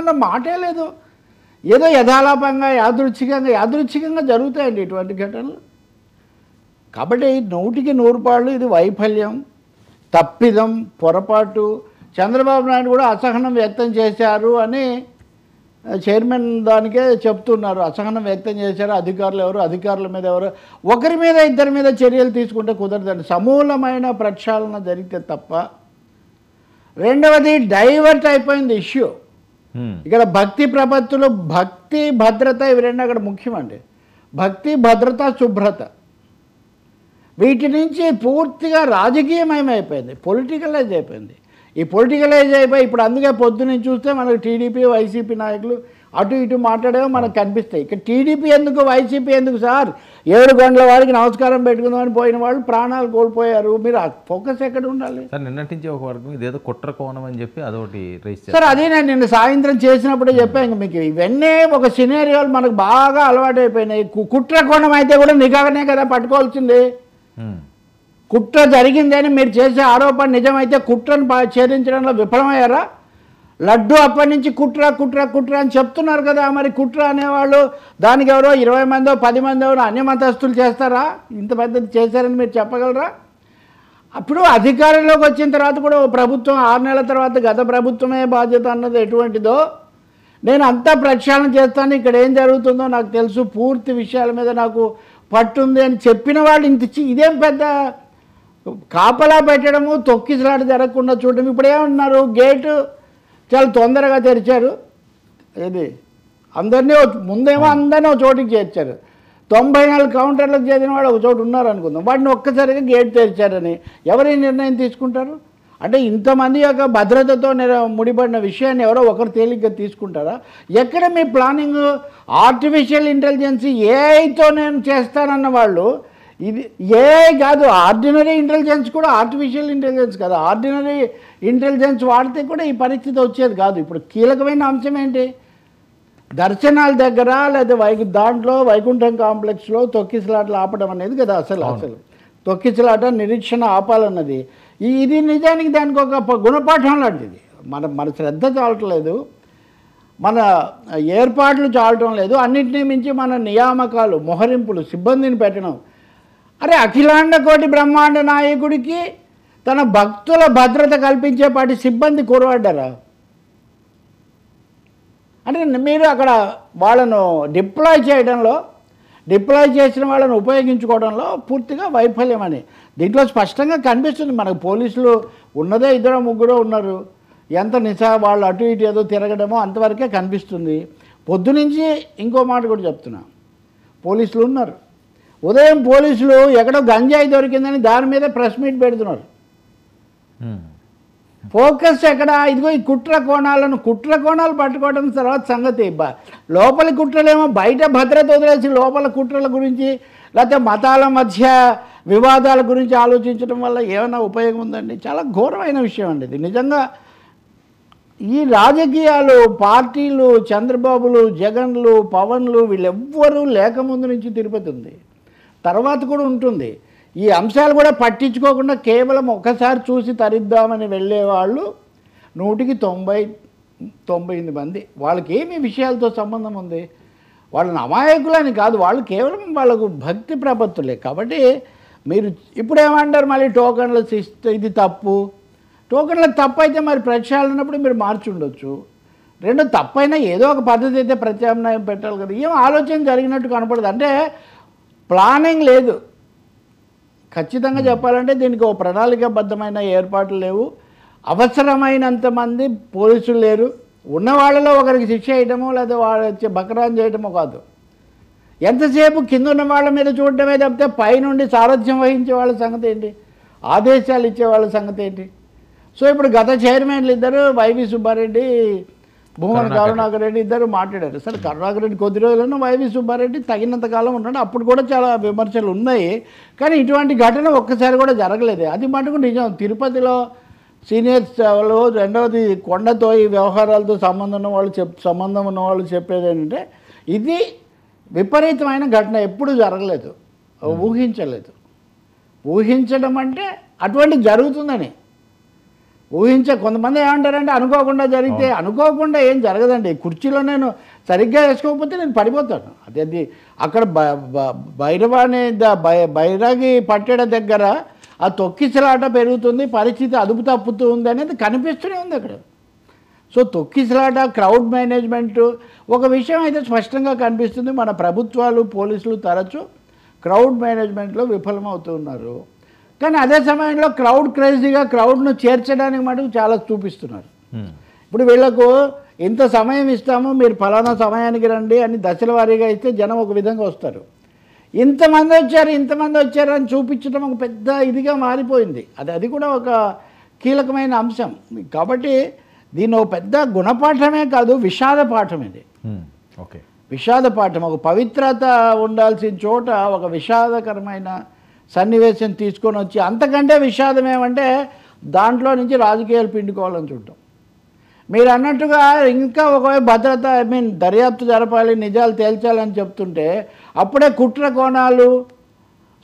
అన్న మాటే లేదు. ఏదో యథాలాపంగా యాదృచ్ఛికంగా జరుగుతాయండి ఇటువంటి ఘటనలు. కాబట్టి 100% ఇది వైఫల్యం, తప్పిదం, పొరపాటు. చంద్రబాబు నాయుడు కూడా అసహనం వ్యక్తం చేశారు అని చైర్మన్ దానికే చెప్తున్నారు. అసహనం వ్యక్తం చేశారు. అధికారుల మీద ఎవరు, ఒకరి మీద ఇద్దరి మీద చర్యలు తీసుకుంటే కుదరదండి. సమూలమైన ప్రక్షాళన జరిగితే తప్ప. రెండవది డైవర్ట్ అయిపోయింది ఇష్యూ. ఇక్కడ భక్తి ప్రపత్తులు, భక్తి భద్రత, ఇవి రెండు అక్కడ ముఖ్యమండి. భక్తి భద్రత శుభ్రత, వీటి నుంచి పూర్తిగా రాజకీయమయమైపోయింది, పొలిటికలైజ్ అయిపోయింది. ఈ పొలిటికలైజ్ అయిపోయి ఇప్పుడు అందుకే పొద్దున్నీ చూస్తే మనకు టీడీపీ వైసీపీ నాయకులు అటు ఇటు మాట్లాడేవో మనకు కనిపిస్తాయి. ఇక్కడ టీడీపీ ఎందుకు, వైసీపీ ఎందుకు సార్? 7 గంటల వారికి నమస్కారం పెట్టుకుందామని పోయిన వాళ్ళు ప్రాణాలు కోల్పోయారు. మీరు ఆ ఫోకస్ ఎక్కడ ఉండాలి సార్? నిన్నటి నుంచి ఒక వర్గం ఇదేదో కుట్ర కోణం అని చెప్పి అదొకటి రైస్ సార్. అదే నేను నిన్న సాయంత్రం చేసినప్పుడే చెప్పాను మీకు, ఇవన్నీ ఒక సినేరియోలు మనకు బాగా అలవాటు అయిపోయినాయి. కుట్ర కోణం అయితే కూడా నిఘానే కదా పట్టుకోవాల్సింది. కుట్ర జరిగిందని మీరు చేసే ఆరోపణ నిజమైతే కుట్రను ఛేదించడంలో విఫలమయ్యారా? లడ్డు అప్పటి నుంచి కుట్ర అని చెప్తున్నారు కదా. మరి కుట్ర అనేవాళ్ళు దానికి ఎవరో 20 మందో 10 మందో అన్యమతస్తులు చేస్తారా? ఇంత పెద్దది చేశారని మీరు చెప్పగలరా? అప్పుడు అధికారంలోకి వచ్చిన తర్వాత కూడా ప్రభుత్వం 6 నెలల తర్వాత గత ప్రభుత్వమే బాధ్యత అన్నది ఎటువంటిదో నేను అంతా ప్రక్షాళన చేస్తాను, ఇక్కడ ఏం జరుగుతుందో నాకు తెలుసు, పూర్తి విషయాల మీద నాకు పట్టుంది అని చెప్పిన వాళ్ళు ఇదేం పెద్ద కాపలా పెట్టడము, తొక్కిసలాట జరగకుండా చూడడం. ఇప్పుడు ఏమన్నారు, గేటు చాలా తొందరగా తెరిచారు. ఇది అందరినీ ముందేమో అందరినీ ఒక చోటికి చేర్చారు. 94 కౌంటర్లకు చేసిన వాళ్ళు ఒక చోటు ఉన్నారు అనుకుందాం, వాటిని ఒక్కసారిగా గేట్ తెరిచారని ఎవరి నిర్ణయం తీసుకుంటారు? అంటే ఇంతమంది యొక్క భద్రతతో ముడిపడిన విషయాన్ని ఎవరో ఒకరు తేలిగ్గా తీసుకుంటారా? ఎక్కడ మీ ప్లానింగ్? ఆర్టిఫిషియల్ ఇంటెలిజెన్స్ ఏఐతో నేను చేస్తానన్న వాళ్ళు, ఇది ఏఐ కాదు, ఆర్డినరీ ఇంటెలిజెన్స్ కూడా ఆర్టిఫిషియల్ ఇంటెలిజెన్స్ కాదు. ఆర్డినరీ ఇంటెలిజెన్స్ వాడితే కూడా ఈ పరిస్థితి వచ్చేది కాదు. ఇప్పుడు కీలకమైన అంశం ఏంటి? దర్శనాల దగ్గర లేదా దాంట్లో వైకుంఠం కాంప్లెక్స్లో తొక్కిసలాటలు ఆపడం అనేది కదా అసలు తొక్కిసలాట నిరీక్షణ ఆపాలన్నది. ఇది నిజానికి దానికి ఒక గుణపాఠం లాంటిది. మన శ్రద్ధ చాలట్లేదు, మన ఏర్పాట్లు చాలటం లేదు, అన్నింటినీ మించి మన నియామకాలు, మొహరింపులు, సిబ్బందిని పెట్టడం. అరే అఖిలాండ కోటి బ్రహ్మాండ నాయకుడికి తన భక్తుల భద్రత కల్పించేపాటి సిబ్బంది కూరబడ్డారా? అంటే మీరు అక్కడ వాళ్ళను డిప్లాయ్ చేసిన వాళ్ళను ఉపయోగించుకోవడంలో పూర్తిగా వైఫల్యం అని దీంట్లో స్పష్టంగా కనిపిస్తుంది. మనకు పోలీసులు ఉన్నదే 2-3 ఉన్నారు. ఎంత వాళ్ళు అటు ఇటు ఏదో తిరగడమో అంతవరకే కనిపిస్తుంది. పొద్దునుంచి ఇంకో మాట కూడా చెప్తున్నా, పోలీసులు ఉన్నారు. ఉదయం పోలీసులు ఎక్కడో గంజాయి దొరికిందని దాని మీద ప్రెస్ మీట్ పెడుతున్నారు. ఫోకస్ ఎక్కడ? ఇదిగో ఈ కుట్ర కోణాలు పట్టుకోవడం తర్వాత సంగతి. లోపలి కుట్రలేమో బయట భద్రత వదిలేసి లోపల కుట్రల గురించి లేకపోతే మతాల మధ్య వివాదాల గురించి ఆలోచించడం వల్ల ఏమైనా ఉపయోగం ఉందండి? చాలా ఘోరమైన విషయం అండి ఇది. నిజంగా ఈ రాజకీయాలు, పార్టీలు, చంద్రబాబులు, జగన్లు, పవన్లు వీళ్ళెవ్వరూ లేకముందు నుంచి తిరుపతి ఉంది, తర్వాత కూడా ఉంటుంది. ఈ అంశాలు కూడా పట్టించుకోకుండా కేవలం ఒకసారి చూసి తరిద్దామని వెళ్ళేవాళ్ళు 100-99 మంది. వాళ్ళకి ఏమి విషయాలతో సంబంధం ఉంది? వాళ్ళని అమాయకులని కాదు, వాళ్ళు కేవలం వాళ్ళకు భక్తి ప్రపత్తులే. కాబట్టి మీరు ఇప్పుడేమంటారు మళ్ళీ టోకన్లు ఇస్తే ఇది తప్పు. టోకన్లకు తప్పు అయితే మరి ప్రక్షాళనప్పుడు మీరు మార్చి ఉండొచ్చు. రెండు తప్పైనా ఏదో ఒక పద్ధతి అయితే ప్రత్యామ్నాయం పెట్టాలి కదా. ఏం ఆలోచన జరిగినట్టు కనపడదు. అంటే ప్లానింగ్ లేదు. ఖచ్చితంగా చెప్పాలంటే దీనికి ఒక ప్రణాళికాబద్ధమైన ఏర్పాట్లు లేవు. అవసరమైనంత మంది పోలీసులు లేరు. ఉన్న వాళ్ళలో ఒకరికి శిక్ష వేయటమో లేదా వాళ్ళ బకరాన్ చేయటమో కాదు, ఎంతసేపు కింద ఉన్న వాళ్ళ మీద చూడటమే తప్పితే పైనుండి సారథ్యం వహించే వాళ్ళ సంగతి ఏంటి, ఆదేశాలు ఇచ్చే వాళ్ళ సంగతి ఏంటి? సో ఇప్పుడు గత చైర్మన్లు ఇద్దరు వైవి సుబ్బారెడ్డి, భూమన కరుణాకర్ రెడ్డి ఇద్దరు మాట్లాడారు. సరే కరుణాకర్ రెడ్డి కొద్ది రోజులను వైవి సుబ్బారెడ్డి తగినంత కాలం ఉన్నాడు. అప్పుడు కూడా చాలా విమర్శలు ఉన్నాయి. కానీ ఇటువంటి ఘటన ఒక్కసారి కూడా జరగలేదు. అది మటుకు నిజం. తిరుపతిలో సీనియర్స్ వాళ్ళు, రెండవది కొండతో ఈ వ్యవహారాలతో సంబంధం ఉన్న వాళ్ళు చెప్పేది ఏంటంటే ఇది విపరీతమైన ఘటన, ఎప్పుడు జరగలేదు, ఊహించలేదు. ఊహించడం అంటే అటువంటి జరుగుతుందని కొంతమంది ఏమంటారంటే అనుకోకుండా జరిగితే, అనుకోకుండా ఏం జరగదండి. కుర్చీలో నేను సరిగ్గా వేసుకోకపోతే నేను పడిపోతాను. అది అక్కడ బైరాగి పట్టెడ దగ్గర ఆ తొక్కిసలాట పెరుగుతుంది, పరిస్థితి అదుపు తప్పుతూ ఉంది అనేది కనిపిస్తూనే ఉంది అక్కడ. సో తొక్కిసలాట, క్రౌడ్ మేనేజ్మెంట్, ఒక విషయం అయితే స్పష్టంగా కనిపిస్తుంది, మన ప్రభుత్వాలు పోలీసులు తరచూ క్రౌడ్ మేనేజ్మెంట్లో విఫలమవుతూ ఉన్నారు. కానీ అదే సమయంలో క్రౌడ్ క్రేజీగా క్రౌడ్ను చేర్చడానికి మటుకు చాలా చూపిస్తున్నారు. ఇప్పుడు వీళ్ళకు ఇంత సమయం ఇస్తాము, మీరు ఫలానా సమయానికి రండి అని దశల వారీగా ఇస్తే జనం ఒక విధంగా వస్తారు. ఇంతమంది వచ్చారు అని చూపించడం ఒక పెద్ద ఇదిగా మారిపోయింది. అది కూడా ఒక కీలకమైన అంశం. కాబట్టి దీని ఒక పెద్ద గుణపాఠమే కాదు, విషాద పాఠం ఇది. ఓకే, విషాద పాఠం. ఒక పవిత్రత ఉండాల్సిన చోట ఒక విషాదకరమైన సన్నివేశం తీసుకొని వచ్చి, అంతకంటే విషాదం ఏమంటే దాంట్లో నుంచి రాజకీయాలు పిండుకోవాలని చూడటం. మీరు అన్నట్టుగా ఇంకా ఒకవైపు భద్రత, దర్యాప్తు జరపాలి, నిజాలు తేల్చాలని చెప్తుంటే అప్పుడే కుట్ర కోణాలు,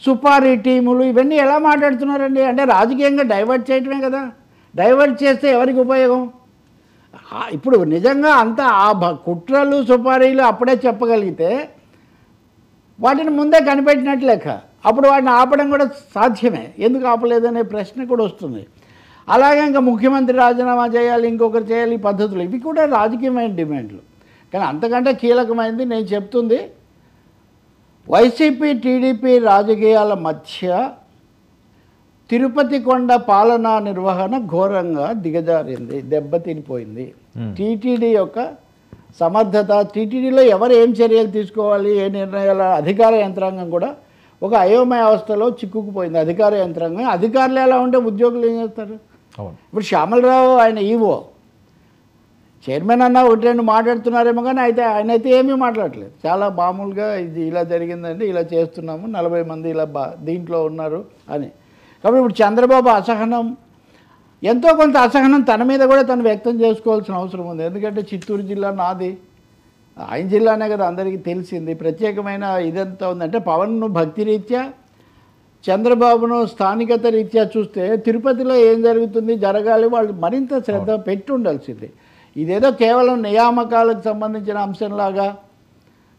సుపారీ టీములు ఇవన్నీ ఎలా మాట్లాడుతున్నారండి? అంటే రాజకీయంగా డైవర్ట్ చేయటమే కదా. డైవర్ట్ చేస్తే ఎవరికి ఉపయోగం? ఇప్పుడు నిజంగా అంతా ఆ కుట్రలు సుపారీలు అప్పుడే చెప్పగలిగితే వాటిని ముందే కనిపెట్టినట్టు లెక్క. అప్పుడు వాటిని ఆపడం కూడా సాధ్యమే. ఎందుకు ఆపలేదనే ప్రశ్న కూడా వస్తుంది. అలాగే ఇంకా ముఖ్యమంత్రి రాజీనామా చేయాలి, ఇంకొకరు చేయాలి, ఈ పద్ధతులు ఇవి కూడా రాజకీయమైన డిమాండ్లు. కానీ అంతకంటే కీలకమైనది నేను చెప్తుంది, వైసీపీ టీడీపీ రాజకీయాల మధ్య తిరుపతి కొండ పాలనా నిర్వహణ ఘోరంగా దిగజారింది, దెబ్బతినిపోయింది. టీటీడీ యొక్క సమర్థత, టీటీడీలో ఎవరు ఏం చర్యలు తీసుకోవాలి, ఏ నిర్ణయాల, అధికార యంత్రాంగం కూడా ఒక అయోమయ అవస్థలో చిక్కుకుపోయింది. అధికార యంత్రాంగం, అధికారులు ఎలా ఉంటే ఉద్యోగులు ఏం చేస్తారు? ఇప్పుడు శ్యామలరావు ఆయన ఈవో, చైర్మన్ అన్న ఒకటి రెండు మాట్లాడుతున్నారేమో, కానీ ఆయన అయితే ఏమీ మాట్లాడలేదు. చాలా మామూలుగా ఇది ఇలా జరిగిందండి, ఇలా చేస్తున్నాము, 40 మంది ఇలా దీంట్లో ఉన్నారు అని. కాబట్టి ఇప్పుడు చంద్రబాబు అసహనం, ఎంతో కొంత అసహనం తన మీద కూడా తను వ్యక్తం చేసుకోవాల్సిన అవసరం ఉంది. ఎందుకంటే చిత్తూరు జిల్లా నాది, ఆయన జిల్లానే కదా అందరికీ తెలిసింది. ప్రత్యేకమైన ఇదంతా ఉందంటే పవన్ను భక్తి రీత్యా, చంద్రబాబును స్థానికత రీత్యా చూస్తే తిరుపతిలో ఏం జరుగుతుంది, జరగాలి, వాళ్ళు మరింత శ్రద్ధ పెట్టి ఉండాల్సింది. ఇదేదో కేవలం నియామకాలకు సంబంధించిన అంశంలాగా,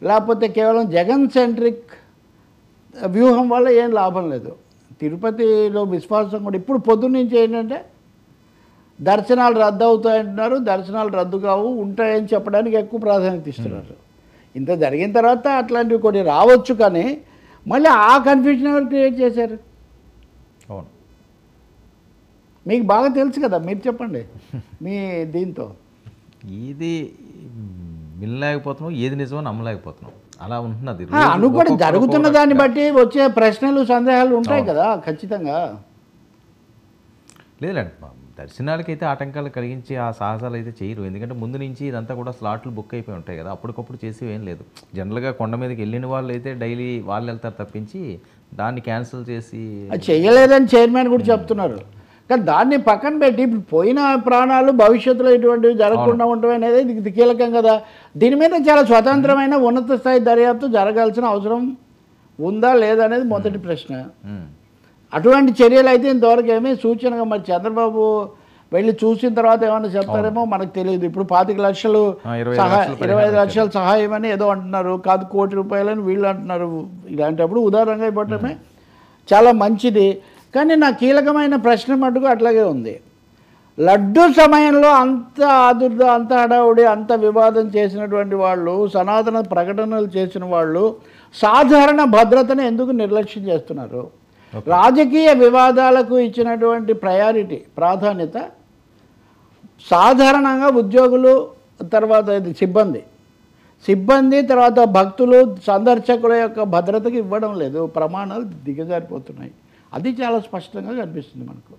లేకపోతే కేవలం జగన్ సెంట్రిక్ వ్యూహం వల్ల ఏం లాభం లేదు. తిరుపతిలో విశ్వాసం కూడా ఇప్పుడు పొద్దున్నుంచి ఏంటంటే దర్శనాలు రద్దు అవుతాయంటున్నారు, దర్శనాలు రద్దు కావు, ఉంటాయని చెప్పడానికి ఎక్కువ ప్రాధాన్యత ఇస్తున్నారు. ఇంత జరిగిన తర్వాత అట్లాంటివి కొన్ని రావచ్చు, కానీ మళ్ళీ ఆ కన్ఫ్యూజన్ ఎవరు క్రియేట్ చేశారు? మీకు బాగా తెలుసు కదా, మీరు చెప్పండి మీ దీంతో. ఇది వినలేకపోతున్నాం, ఏది నిజమో నమ్మలేకపోతున్నాం, అలా ఉంటున్నది. అనుకోండి, జరుగుతున్న దాన్ని బట్టి వచ్చే ప్రశ్నలు సందేహాలు ఉంటాయి కదా ఖచ్చితంగా. లేదండి, దర్శనాలకైతే ఆటంకాలు కలిగించి ఆ సాహసాలు అయితే చేయరు. ఎందుకంటే ముందు నుంచి ఇదంతా కూడా స్లాట్లు బుక్ అయిపోయి ఉంటాయి కదా, అప్పటికప్పుడు చేసేవి ఏం లేదు. జనరల్గా కొండ మీదకి వెళ్ళిన వాళ్ళు అయితే డైలీ వాళ్ళు వెళ్తారు తప్పించి దాన్ని క్యాన్సిల్ చేసి చేయలేదని చైర్మన్ కూడా చెప్తున్నారు. కానీ దాన్ని పక్కన పెట్టి ఇప్పుడు పోయిన ప్రాణాలు భవిష్యత్తులో ఇటువంటివి జరగకుండా ఉండడం అనేది ఇది కీలకం కదా. దీని మీద చాలా స్వతంత్రమైన ఉన్నత స్థాయి దర్యాప్తు జరగాల్సిన అవసరం ఉందా లేదా అనేది మొదటి ప్రశ్న. అటువంటి చర్యలు అయితే ఇంతవరకు ఏమీ సూచనగా, మరి చంద్రబాబు వెళ్ళి చూసిన తర్వాత ఏమన్నా చెప్తారేమో మనకు తెలియదు. ఇప్పుడు 25 లక్షలు 25 లక్షల సహాయం అని ఏదో అంటున్నారు, కాదు 1 కోటి రూపాయలని వీళ్ళు అంటున్నారు. ఇలాంటప్పుడు ఉదారంగా ఇవ్వటమే చాలా మంచిది. కానీ నా కీలకమైన ప్రశ్న మటుకు అట్లాగే ఉంది. లడ్డు సమయంలో అంత ఆదుర్ద, అంత హడావుడి, అంత వివాదం చేసినటువంటి వాళ్ళు, సనాతన ప్రకటనలు చేసిన వాళ్ళు సాధారణ భద్రతను ఎందుకు నిర్లక్ష్యం చేస్తున్నారు? రాజకీయ వివాదాలకు ఇచ్చినటువంటి ప్రాధాన్యత సాధారణంగా ఉద్యోగులు, తర్వాత ఇది సిబ్బంది, తర్వాత భక్తులు, సందర్శకుల యొక్క భద్రతకు ఇవ్వడం లేదు. ప్రమాణాలు దిగజారిపోతున్నాయి. అది చాలా స్పష్టంగా కనిపిస్తుంది మనకు.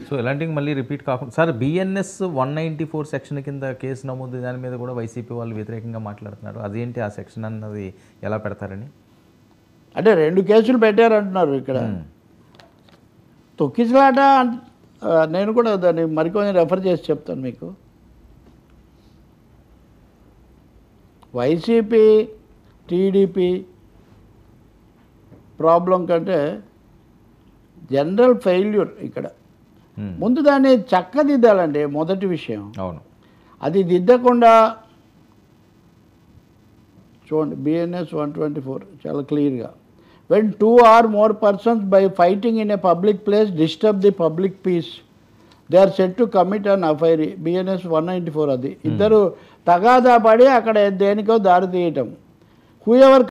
సో ఇలాంటివి మళ్ళీ రిపీట్ కాకుండా సార్, BNS 194 సెక్షన్ కింద కేసు నమోదు, దాని మీద కూడా వైసీపీ వాళ్ళు వ్యతిరేకంగా మాట్లాడుతున్నారు. అదేంటి ఆ సెక్షన్ అన్నది ఎలా పెడతారని? అంటే 2 కేసులు పెట్టారంటున్నారు ఇక్కడ. తొక్కిసలాట నేను కూడా దాన్ని మరికొంచెం రెఫర్ చేసి చెప్తాను మీకు. వైసీపీ టీడీపీ ప్రాబ్లం కంటే జనరల్ ఫెయిల్యూర్ ఇక్కడ. ముందు దాన్ని చక్కదిద్దాలండి మొదటి విషయం. అవును. అది దిద్దకుండా చూడండి బిఎన్ఎస్ 124 చాలా క్లియర్గా, when 2 or more persons by fighting in a public place disturb the public peace, they are set to commit an affair. BNS 194 అది. ఇద్దరు తగాదా పడి అక్కడ దేనికో దారి తీయటం. Who ever